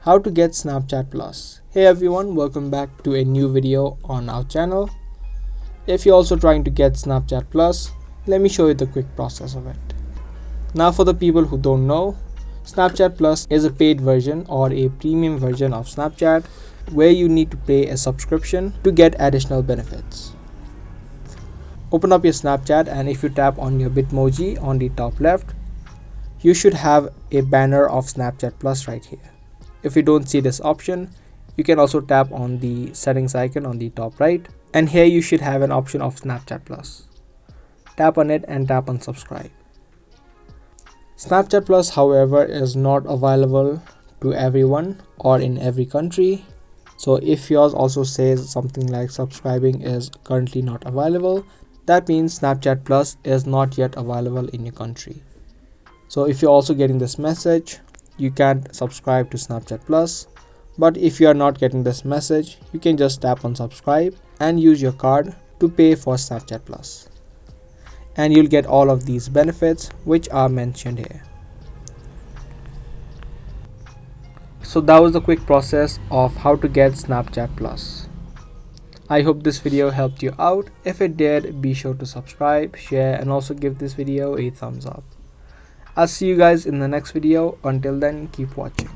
How to get Snapchat Plus. Hey everyone, welcome back to a new video on our channel. If you're also trying to get Snapchat Plus, let me show you the quick process of it. Now for the people who don't know, Snapchat Plus is a paid version or a premium version of Snapchat where you need to pay a subscription to get additional benefits. Open up your Snapchat, and if you tap on your Bitmoji on the top left, you should have a banner of Snapchat Plus right here. If you don't see this option, you can also tap on the settings icon on the top right, and here you should have an option of Snapchat Plus. Tap on it and tap on subscribe. Snapchat Plus, however, is not available to everyone or in every country. So if yours also says something like subscribing is currently not available, that means Snapchat Plus is not yet available in your country. So if you're also getting this message, you can't subscribe to Snapchat Plus. But if you are not getting this message, you can just tap on subscribe and use your card to pay for Snapchat Plus. And you'll get all of these benefits which are mentioned here. So that was the quick process of how to get Snapchat Plus. I hope this video helped you out. If it did, be sure to subscribe, share, and also give this video a thumbs up. I'll see you guys in the next video. Until then, keep watching.